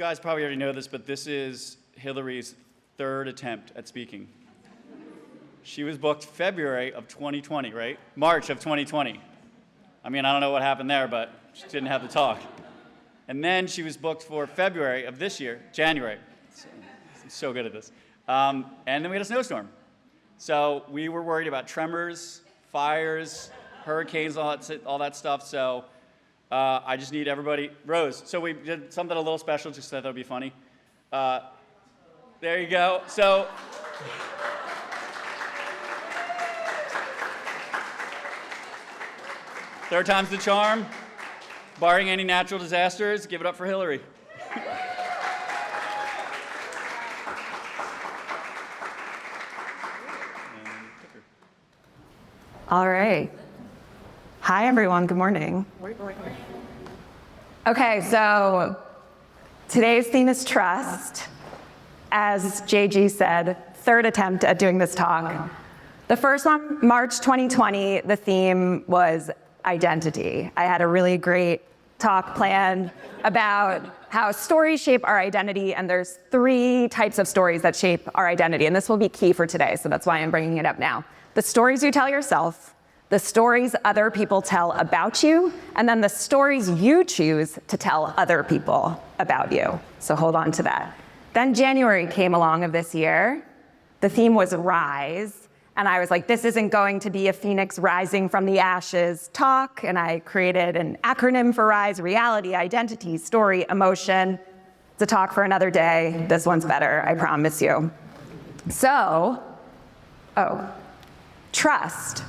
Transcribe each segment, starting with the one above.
guys probably already know this, but this is Hillary's third attempt at speaking. She was booked February of 2020, right? March of 2020. I mean, I don't know what happened there, but she didn't have the talk. And then she was booked for February of this year, January. I'm so good at this. And then we had a snowstorm. So we were worried about tremors, fires, hurricanes, all that stuff. So I just need everybody. Rose, so we did something a little special, just thought that would be funny. There you go. So third time's the charm. Barring any natural disasters, give it up for Hillary. All right. Hi, everyone. Good morning. Okay, so today's theme is trust. As JG said, third attempt at doing this talk. The first one, March 2020, the theme was identity. I had a really great talk planned about how stories shape our identity, and there's 3 types of stories that shape our identity, and this will be key for today, so that's why I'm bringing it up now. The stories you tell yourself, the stories other people tell about you, and then the stories you choose to tell other people about you. So hold on to that. Then January came along of this year. The theme was Rise. And I was like, this isn't going to be a phoenix rising from the ashes talk. And I created an acronym for Rise: reality, identity, story, emotion. It's a talk for another day. This one's better, I promise you. So, trust.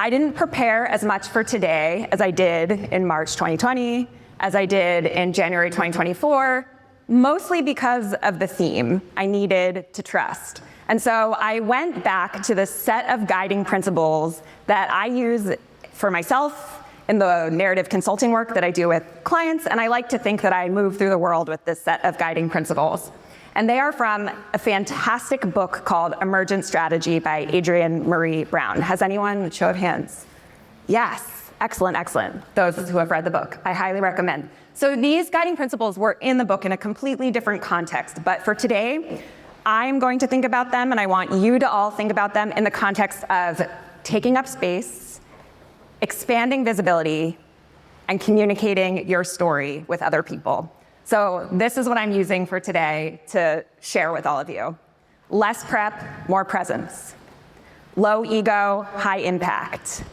I didn't prepare as much for today as I did in March 2020, as I did in January 2024, mostly because of the theme. I needed to trust. And so I went back to the set of guiding principles that I use for myself in the narrative consulting work that I do with clients, and I like to think that I move through the world with this set of guiding principles. And they are from a fantastic book called Emergent Strategy by Adrienne Marie Brown. Has anyone, show of hands? Yes, excellent, excellent. Those who have read the book, I highly recommend. So these guiding principles were in the book in a completely different context, but for today, I'm going to think about them, and I want you to all think about them in the context of taking up space, expanding visibility, and communicating your story with other people. So this is what I'm using for today to share with all of you. Less prep, more presence. Low ego, high impact.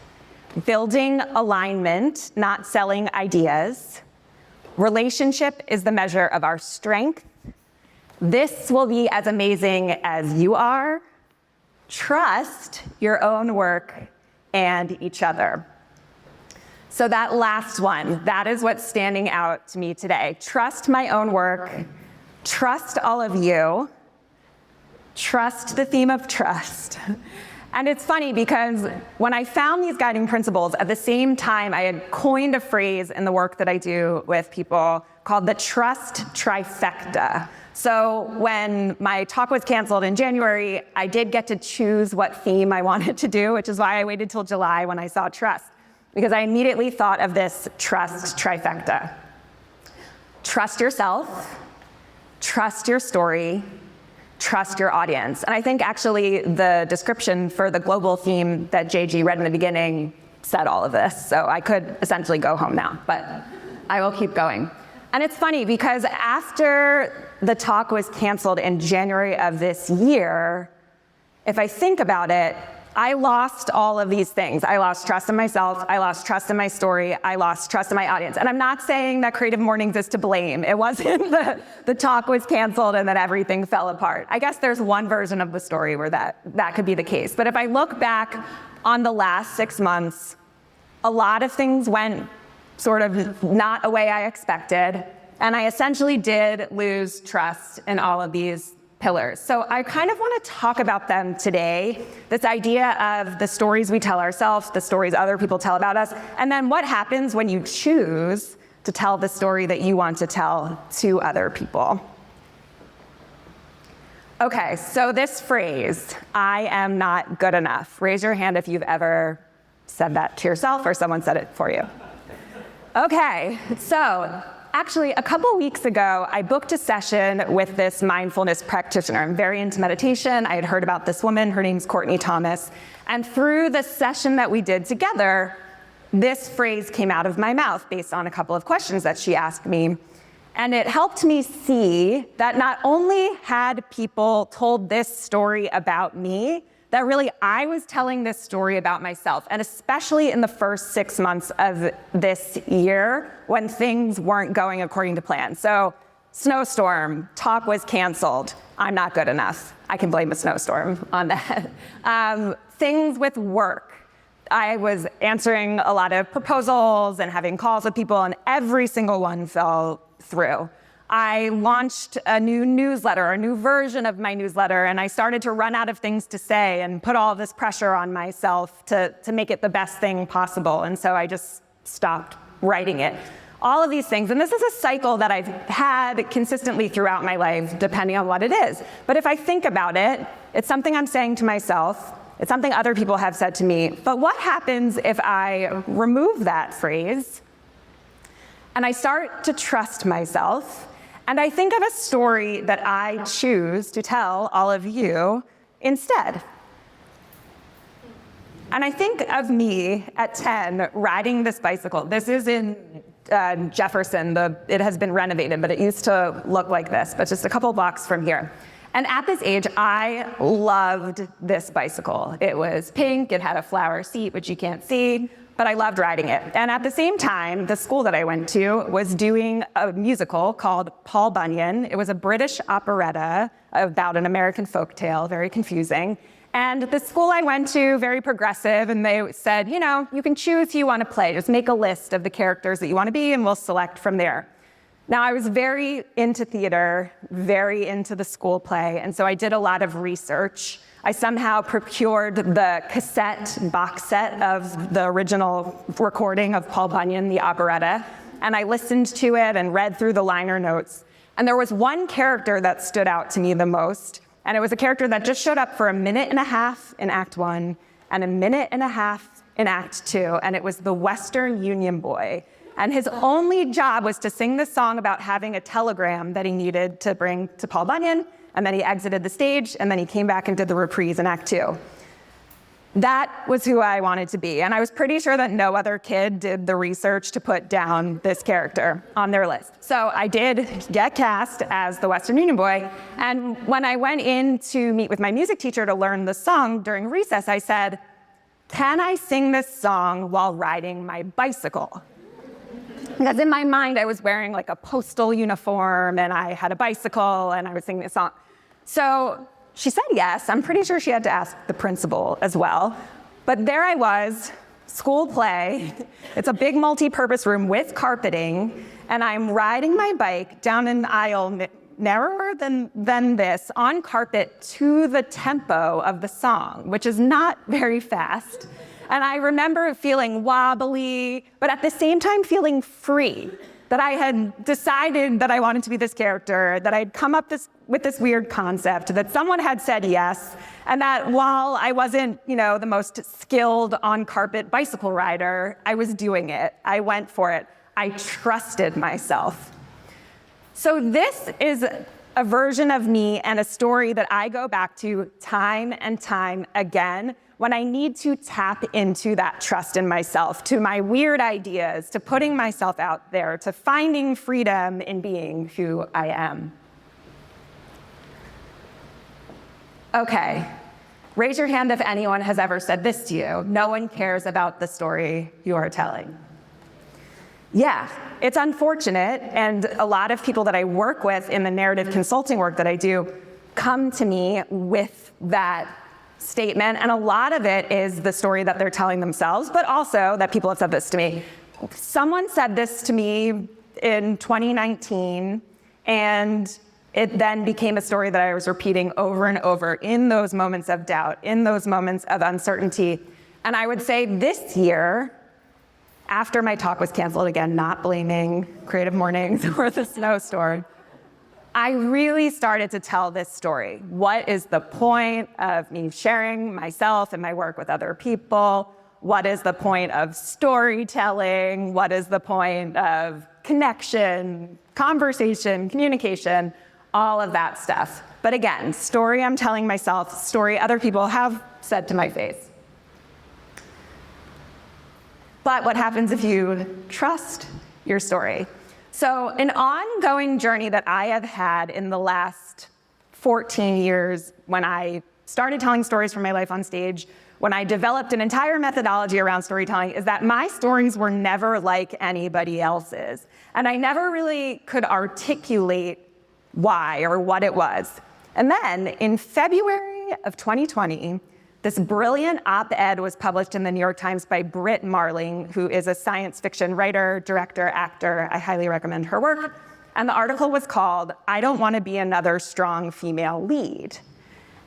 Building alignment, not selling ideas. Relationship is the measure of our strength. This will be as amazing as you are. Trust your own work and each other. So that last one, that is what's standing out to me today. Trust my own work. Trust all of you. Trust the theme of trust. And it's funny because when I found these guiding principles, at the same time, I had coined a phrase in the work that I do with people called the trust trifecta. So when my talk was canceled in January, I did get to choose what theme I wanted to do, which is why I waited till July when I saw trust, because I immediately thought of this trust trifecta. Trust yourself, trust your story, trust your audience. And I think actually the description for the global theme that JG read in the beginning said all of this. So I could essentially go home now, but I will keep going. And it's funny because after the talk was canceled in January of this year, if I think about it, I lost all of these things. I lost trust in myself, I lost trust in my story, I lost trust in my audience. And I'm not saying that Creative Mornings is to blame. It wasn't the talk was canceled and then everything fell apart. I guess there's one version of the story where that could be the case. But if I look back on the last 6 months, a lot of things went sort of not a way I expected. And I essentially did lose trust in all of these pillars. So I kind of want to talk about them today, this idea of the stories we tell ourselves, the stories other people tell about us, and then what happens when you choose to tell the story that you want to tell to other people. Okay, so this phrase, I am not good enough. Raise your hand if you've ever said that to yourself or someone said it for you. Okay, so actually, a couple weeks ago, I booked a session with this mindfulness practitioner. I'm very into meditation. I had heard about this woman. Her name's Courtney Thomas. And through the session that we did together, this phrase came out of my mouth based on a couple of questions that she asked me. And it helped me see that not only had people told this story about me, that really I was telling this story about myself, and especially in the first 6 months of this year when things weren't going according to plan. So, snowstorm, talk was canceled. I'm not good enough. I can blame a snowstorm on that. Things with work. I was answering a lot of proposals and having calls with people, and every single one fell through. I launched a new newsletter, a new version of my newsletter, and I started to run out of things to say and put all this pressure on myself to make it the best thing possible. And so I just stopped writing it. All of these things, and this is a cycle that I've had consistently throughout my life, depending on what it is. But if I think about it, it's something I'm saying to myself. It's something other people have said to me. But what happens if I remove that phrase and I start to trust myself? And I think of a story that I choose to tell all of you instead. And I think of me at 10 riding this bicycle. This is in Jefferson. It has been renovated, but it used to look like this, but just a couple blocks from here. And at this age, I loved this bicycle. It was pink, it had a flower seat, which you can't see, but I loved riding it. And at the same time, the school that I went to was doing a musical called Paul Bunyan. It was a British operetta about an American folktale, very confusing. And the school I went to, very progressive, and they said, you know, you can choose who you want to play. Just make a list of the characters that you want to be, and we'll select from there. Now, I was very into theater, very into the school play, and so I did a lot of research. I somehow procured the cassette box set of the original recording of Paul Bunyan, the operetta, and I listened to it and read through the liner notes. And there was one character that stood out to me the most, and it was a character that just showed up for 1.5 minutes in Act 1 and 1.5 minutes in Act 2, and it was the Western Union Boy. And his only job was to sing this song about having a telegram that he needed to bring to Paul Bunyan, and then he exited the stage, and then he came back and did the reprise in Act 2. That was who I wanted to be, and I was pretty sure that no other kid did the research to put down this character on their list. So I did get cast as the Western Union Boy, and when I went in to meet with my music teacher to learn the song during recess, I said, "Can I sing this song while riding my bicycle?" Because in my mind, I was wearing like a postal uniform, and I had a bicycle, and I was singing this song. So she said yes. I'm pretty sure she had to ask the principal as well. But there I was, school play. It's a big multi-purpose room with carpeting, and I'm riding my bike down an aisle narrower than this on carpet to the tempo of the song, which is not very fast. And I remember feeling wobbly, but at the same time feeling free, that I had decided that I wanted to be this character, that I'd come up with this weird concept, that someone had said yes, and that while I wasn't, the most skilled on-carpet bicycle rider, I was doing it. I went for it. I trusted myself. So this is a version of me and a story that I go back to time and time again when I need to tap into that trust in myself, to my weird ideas, to putting myself out there, to finding freedom in being who I am. Okay, raise your hand if anyone has ever said this to you. No one cares about the story you are telling. Yeah, it's unfortunate, and a lot of people that I work with in the narrative consulting work that I do come to me with that statement, and a lot of it is the story that they're telling themselves, but also that people have said this to me. Someone said this to me in 2019, and it then became a story that I was repeating over and over in those moments of doubt, in those moments of uncertainty. And I would say this year, after my talk was canceled, again, not blaming Creative Mornings or the snowstorm, I really started to tell this story. What is the point of me sharing myself and my work with other people? What is the point of storytelling? What is the point of connection, conversation, communication, all of that stuff. But again, story I'm telling myself, story other people have said to my face. But what happens if you trust your story? So an ongoing journey that I have had in the last 14 years when I started telling stories from my life on stage, when I developed an entire methodology around storytelling, is that my stories were never like anybody else's. And I never really could articulate why or what it was. And then in February of 2020, this brilliant op-ed was published in the New York Times by Britt Marling, who is a science fiction writer, director, actor. I highly recommend her work. And the article was called, "I Don't Want to Be Another Strong Female Lead."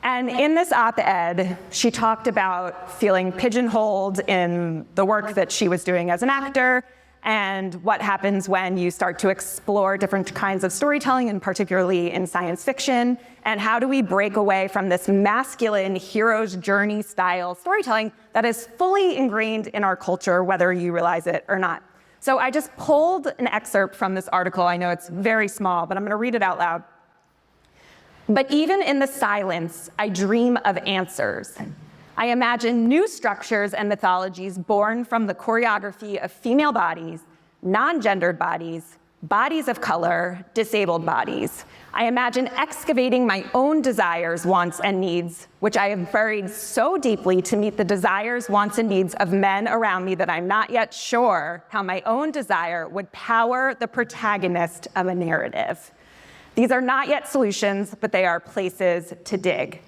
And in this op-ed, she talked about feeling pigeonholed in the work that she was doing as an actor, and what happens when you start to explore different kinds of storytelling, and particularly in science fiction, and how do we break away from this masculine hero's journey style storytelling that is fully ingrained in our culture, whether you realize it or not. So I just pulled an excerpt from this article. I know it's very small, but I'm going to read it out loud. "But even in the silence, I dream of answers. I imagine new structures and mythologies born from the choreography of female bodies, non-gendered bodies, bodies of color, disabled bodies. I imagine excavating my own desires, wants, and needs, which I have buried so deeply to meet the desires, wants, and needs of men around me that I'm not yet sure how my own desire would power the protagonist of a narrative. These are not yet solutions, but they are places to dig."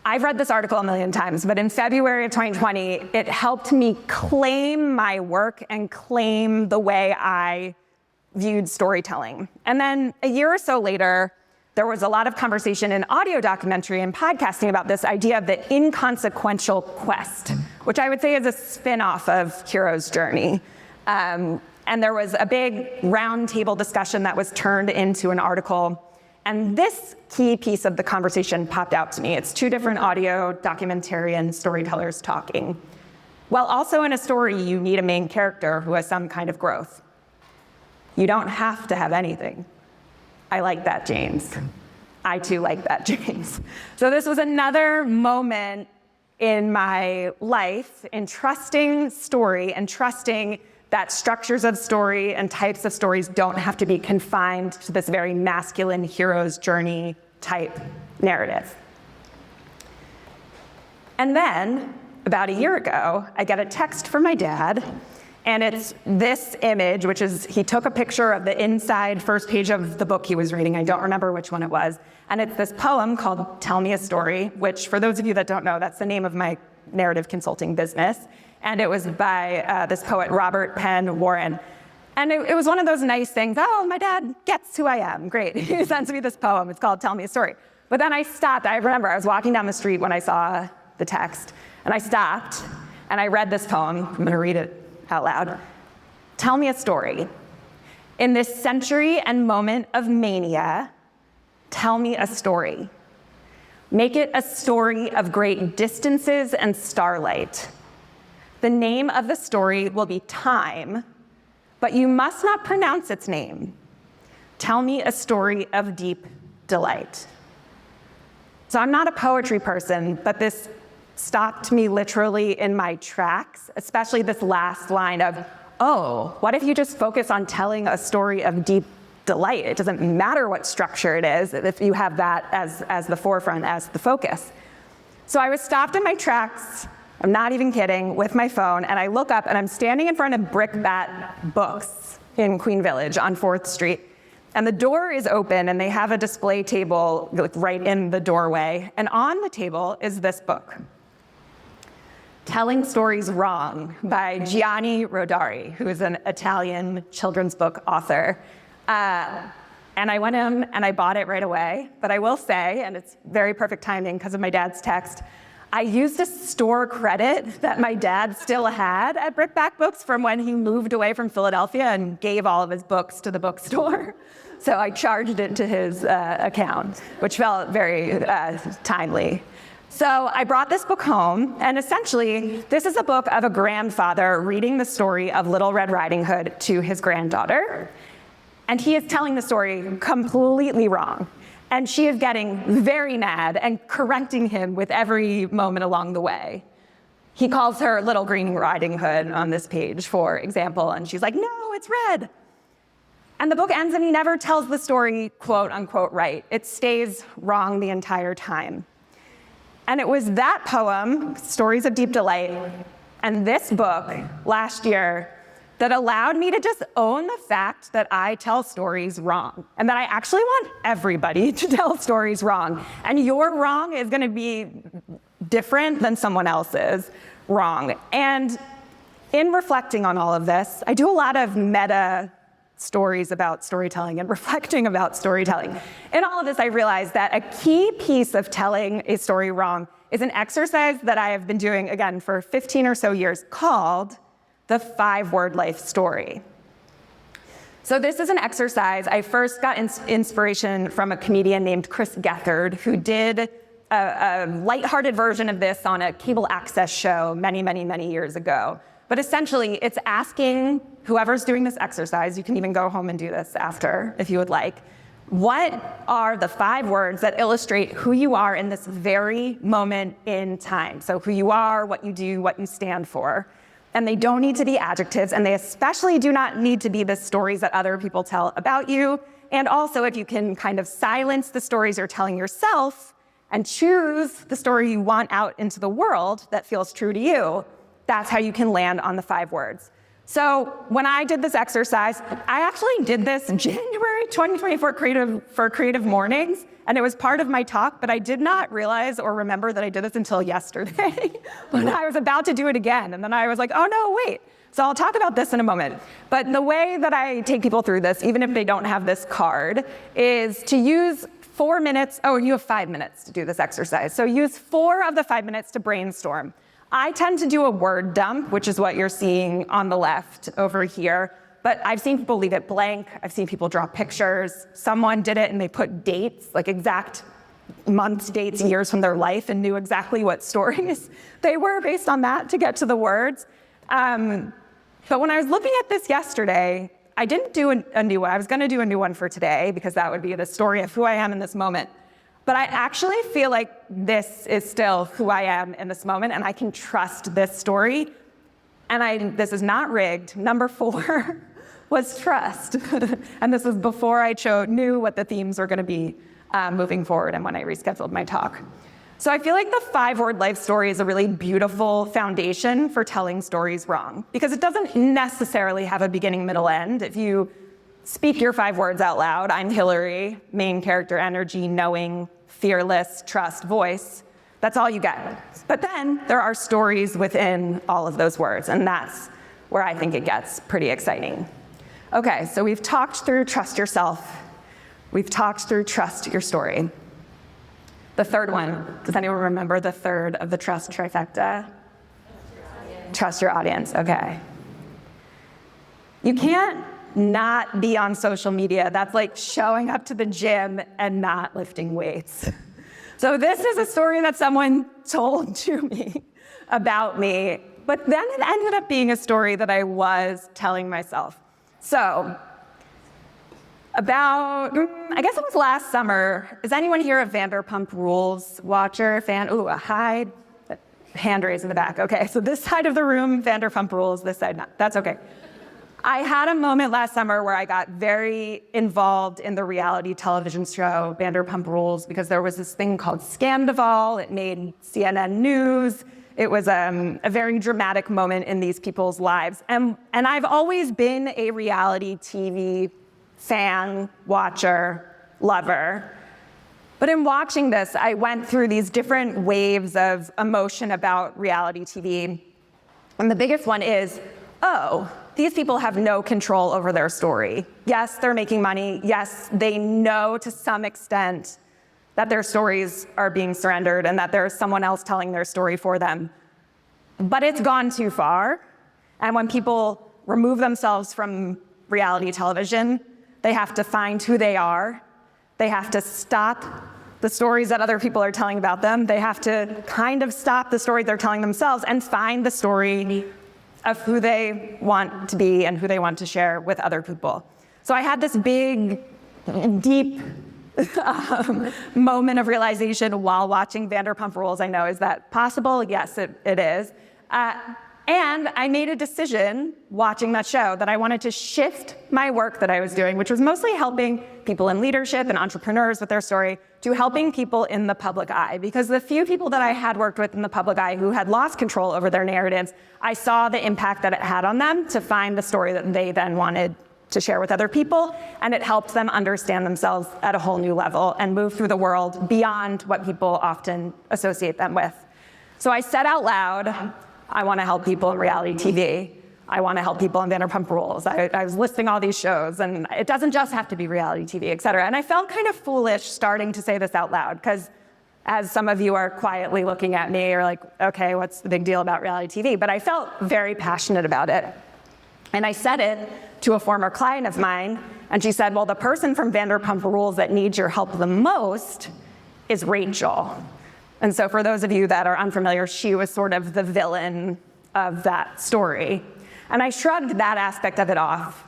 I've read this article a million times, but in February of 2020, it helped me claim my work and claim the way I viewed storytelling. And then a year or so later, there was a lot of conversation in audio documentary and podcasting about this idea of the inconsequential quest, which I would say is a spin-off of Hero's Journey. And there was a big roundtable discussion that was turned into an article. And this key piece of the conversation popped out to me. It's two different audio documentarian storytellers talking. Well, also in a story, you need a main character who has some kind of growth. You don't have to have anything. I like that, James. I too like that, James. So this was another moment in my life in trusting story and trusting that structures of story and types of stories don't have to be confined to this very masculine hero's journey type narrative. And then, about a year ago, I get a text from my dad, and it's this image, which is, he took a picture of the inside first page of the book he was reading. I don't remember which one it was. And it's this poem called "Tell Me a Story," which, for those of you that don't know, that's the name of my narrative consulting business. And it was by this poet, Robert Penn Warren. And it was one of those nice things. Oh, my dad gets who I am. Great. He sends me this poem. It's called "Tell Me a Story." But then I stopped. I remember I was walking down the street when I saw the text. And I stopped, and I read this poem. I'm going to read it out loud. "Tell me a story. In this century and moment of mania, tell me a story. Make it a story of great distances and starlight. The name of the story will be Time, but you must not pronounce its name. Tell me a story of deep delight." So I'm not a poetry person, but this stopped me literally in my tracks, especially this last line of, oh, what if you just focus on telling a story of deep delight? It doesn't matter what structure it is if you have that as the forefront, as the focus. So I was stopped in my tracks, I'm not even kidding, with my phone, and I look up and I'm standing in front of Brickbat Books in Queen Village on 4th Street. And the door is open and they have a display table like right in the doorway. And on the table is this book, "Telling Stories Wrong" by Gianni Rodari, who is an Italian children's book author. And I went in and I bought it right away. But I will say, and it's very perfect timing because of my dad's text, I used a store credit that my dad still had at Brickbat Books from when he moved away from Philadelphia and gave all of his books to the bookstore. So I charged it to his account, which felt very timely. So I brought this book home, and essentially, this is a book of a grandfather reading the story of Little Red Riding Hood to his granddaughter. And he is telling the story completely wrong. And she is getting very mad and correcting him with every moment along the way. He calls her Little Green Riding Hood on this page, for example, and she's like, no, it's red. And the book ends and he never tells the story, quote unquote, right. It stays wrong the entire time. And it was that poem, Stories of Deep Delight, and this book last year that allowed me to just own the fact that I tell stories wrong, and that I actually want everybody to tell stories wrong. And your wrong is gonna be different than someone else's wrong. And in reflecting on all of this, I do a lot of meta stories about storytelling and reflecting about storytelling. In all of this, I realized that a key piece of telling a story wrong is an exercise that I have been doing, again, for 15 or so years called the 5-word life story. So this is an exercise. I first got inspiration from a comedian named Chris Gethard, who did a lighthearted version of this on a cable access show many, many, many years ago. But essentially, it's asking whoever's doing this exercise, you can even go home and do this after if you would like, what are the 5 words that illustrate who you are in this very moment in time? So who you are, what you do, what you stand for. And they don't need to be adjectives, and they especially do not need to be the stories that other people tell about you. And also, if you can kind of silence the stories you're telling yourself and choose the story you want out into the world that feels true to you, that's how you can land on the 5 words. So when I did this exercise, I actually did this in January 2024 for Creative Mornings, and it was part of my talk, but I did not realize or remember that I did this until yesterday when I was about to do it again. And then I was like, oh no, wait. So I'll talk about this in a moment. But the way that I take people through this, even if they don't have this card, is to use 4 minutes. Oh, you have 5 minutes to do this exercise. So use 4 of the 5 minutes to brainstorm. I tend to do a word dump, which is what you're seeing on the left over here. But I've seen people leave it blank. I've seen people draw pictures. Someone did it and they put dates, like exact months, dates, years from their life, and knew exactly what stories they were based on that to get to the words. But when I was looking at this yesterday, I didn't do a new one. I was gonna do a new one for today because that would be the story of who I am in this moment. But I actually feel like this is still who I am in this moment, and I can trust this story. And this is not rigged. Number 4 was trust. And this was before I knew what the themes were gonna be moving forward and when I rescheduled my talk. So I feel like the 5-word life story is a really beautiful foundation for telling stories wrong, because it doesn't necessarily have a beginning, middle, end. If you speak your 5 words out loud, I'm Hillary, main character energy, knowing, fearless, trust, voice, that's all you get. But then there are stories within all of those words, and that's where I think it gets pretty exciting. Okay, so we've talked through trust yourself. We've talked through trust your story. The third one, does anyone remember the third of the trust trifecta? Trust your audience, okay. You can't not be on social media. That's like showing up to the gym and not lifting weights. So this is a story that someone told to me about me, but then it ended up being a story that I was telling myself. So about, I guess it was last summer. Is anyone here a Vanderpump Rules watcher, fan? Ooh, a hide, hand raised in the back. Okay, so this side of the room, Vanderpump Rules, this side not. That's okay. I had a moment last summer where I got very involved in the reality television show Vanderpump Rules because there was this thing called Scandival. It made CNN News. It was a very dramatic moment in these people's lives. And I've always been a reality TV fan, watcher, lover. But in watching this, I went through these different waves of emotion about reality TV. And the biggest one is, oh, these people have no control over their story. Yes, they're making money. Yes, they know to some extent that their stories are being surrendered and that there's someone else telling their story for them. But it's gone too far. And when people remove themselves from reality television, they have to find who they are. They have to stop the stories that other people are telling about them. They have to kind of stop the story they're telling themselves and find the story of who they want to be and who they want to share with other people. So I had this big, deep moment of realization while watching Vanderpump Rules. I know, is that possible? Yes, it is. And I made a decision watching that show that I wanted to shift my work that I was doing, which was mostly helping people in leadership and entrepreneurs with their story, to helping people in the public eye. Because the few people that I had worked with in the public eye who had lost control over their narratives, I saw the impact that it had on them to find the story that they then wanted to share with other people, and it helped them understand themselves at a whole new level and move through the world beyond what people often associate them with. So I said out loud, I want to help people in reality TV. I want to help people in Vanderpump Rules. I was listing all these shows, and it doesn't just have to be reality TV, et cetera. And I felt kind of foolish starting to say this out loud, because as some of you are quietly looking at me, you're like, okay, what's the big deal about reality TV? But I felt very passionate about it. And I said it to a former client of mine, and she said, well, the person from Vanderpump Rules that needs your help the most is Rachel. And so for those of you that are unfamiliar, she was sort of the villain of that story. And I shrugged that aspect of it off.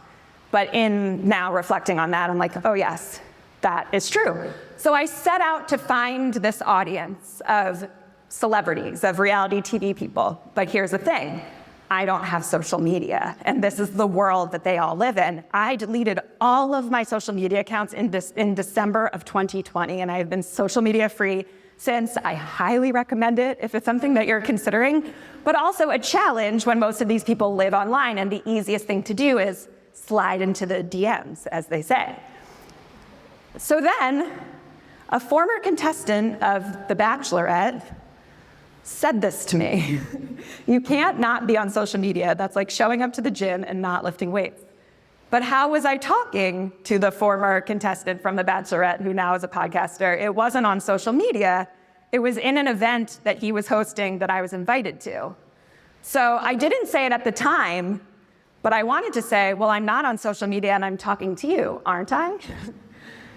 But in now reflecting on that, I'm like, oh yes, that is true. So I set out to find this audience of celebrities, of reality TV people. But here's the thing. I don't have social media, and this is the world that they all live in. I deleted all of my social media accounts in December of 2020, and I have been social media free since. I highly recommend it if it's something that you're considering, but also a challenge when most of these people live online, and the easiest thing to do is slide into the DMs, as they say. So then, a former contestant of The Bachelorette said this to me. You can't not be on social media. That's like showing up to the gym and not lifting weights. But how was I talking to the former contestant from The Bachelorette, who now is a podcaster? It wasn't on social media. It was in an event that he was hosting that I was invited to. So I didn't say it at the time, but I wanted to say, well, I'm not on social media and I'm talking to you, aren't I?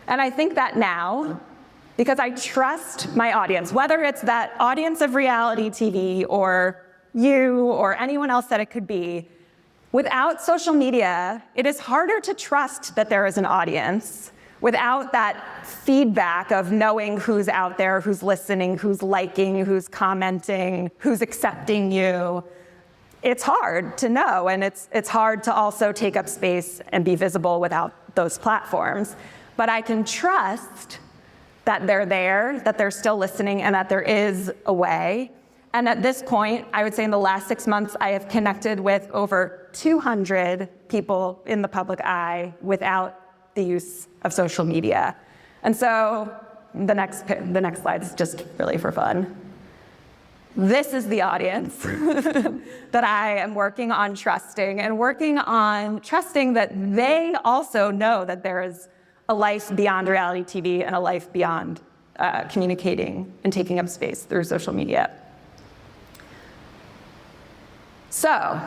And I think that now, because I trust my audience, whether it's that audience of reality TV or you or anyone else that it could be. Without social media, it is harder to trust that there is an audience. Without that feedback of knowing who's out there, who's listening, who's liking, who's commenting, who's accepting you, it's hard to know, and it's hard to also take up space and be visible without those platforms. But I can trust that they're there, that they're still listening, and that there is a way. And at this point, I would say in the last 6 months, I have connected with over 200 people in the public eye without the use of social media. And so the next slide is just really for fun. This is the audience that I am working on trusting, and working on trusting that they also know that there is a life beyond reality TV and a life beyond communicating and taking up space through social media. So,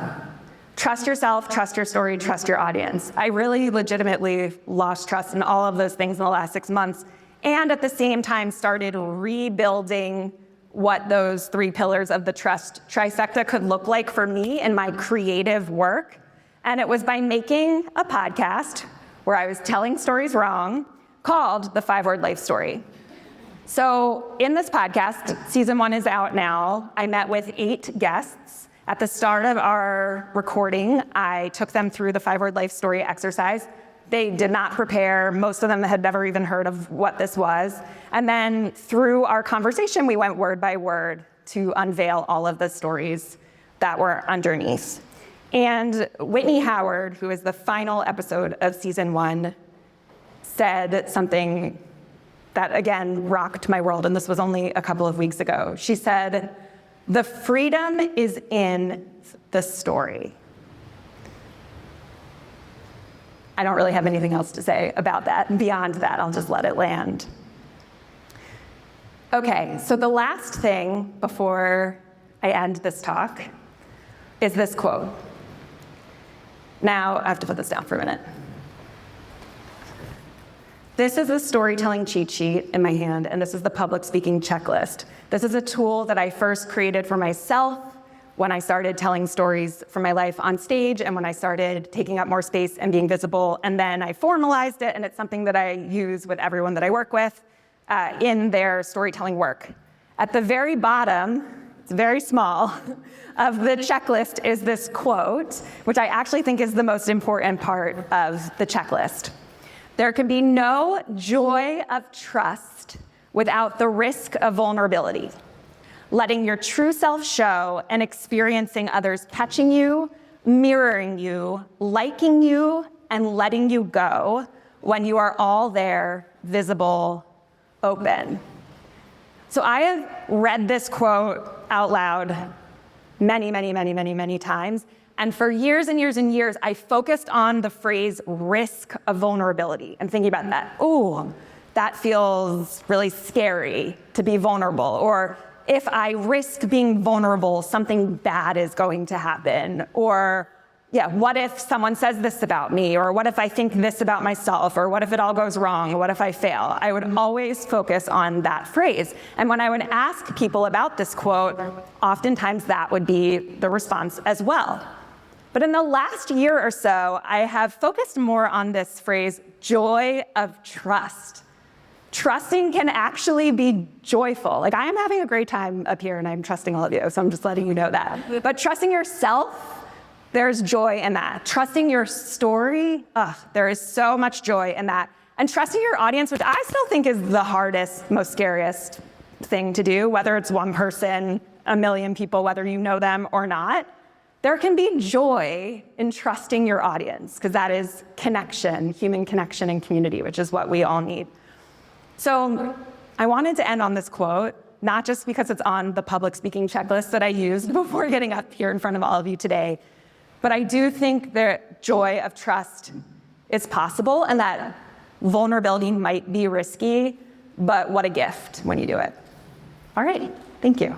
trust yourself, trust your story, trust your audience. I really legitimately lost trust in all of those things in the last 6 months, and at the same time started rebuilding what those 3 pillars of the trust trifecta could look like for me in my creative work. And it was by making a podcast where I was telling stories wrong, called The 5-Word Life Story. So in this podcast, season 1 is out now. I met with 8 guests. At the start of our recording, I took them through the 5-Word Life Story exercise. They did not prepare. Most of them had never even heard of what this was. And then through our conversation, we went word by word to unveil all of the stories that were underneath. And Whitney Howard, who is the final episode of season 1, said something that, again, rocked my world, and this was only a couple of weeks ago. She said, "The freedom is in the story." I don't really have anything else to say about that. Beyond that, I'll just let it land. Okay, so the last thing before I end this talk is this quote. Now, I have to put this down for a minute. This is a storytelling cheat sheet in my hand, and this is the public speaking checklist. This is a tool that I first created for myself when I started telling stories from my life on stage and when I started taking up more space and being visible. And then I formalized it, and it's something that I use with everyone that I work with in their storytelling work. At the very bottom, it's very small, of the checklist is this quote, which I actually think is the most important part of the checklist. There can be no joy of trust without the risk of vulnerability. Letting your true self show and experiencing others catching you, mirroring you, liking you, and letting you go when you are all there, visible, open. So I have read this quote out loud many times. And for years and years and years, I focused on the phrase risk of vulnerability and thinking about that. Ooh, that feels really scary to be vulnerable. Or if I risk being vulnerable, something bad is going to happen. Or what if someone says this about me? Or what if I think this about myself? Or what if it all goes wrong? Or what if I fail? I would always focus on that phrase. And when I would ask people about this quote, oftentimes that would be the response as well. But in the last year or so, I have focused more on this phrase, joy of trust. Trusting can actually be joyful. Like, I am having a great time up here and I'm trusting all of you, so I'm just letting you know that. But trusting yourself, there's joy in that. Trusting your story, there is so much joy in that. And trusting your audience, which I still think is the hardest, most scariest thing to do, whether it's one person, a million people, whether you know them or not. There can be joy in trusting your audience, because that is connection, human connection and community, which is what we all need. So I wanted to end on this quote, not just because it's on the public speaking checklist that I used before getting up here in front of all of you today, but I do think that joy of trust is possible and that vulnerability might be risky, but what a gift when you do it. All right, thank you.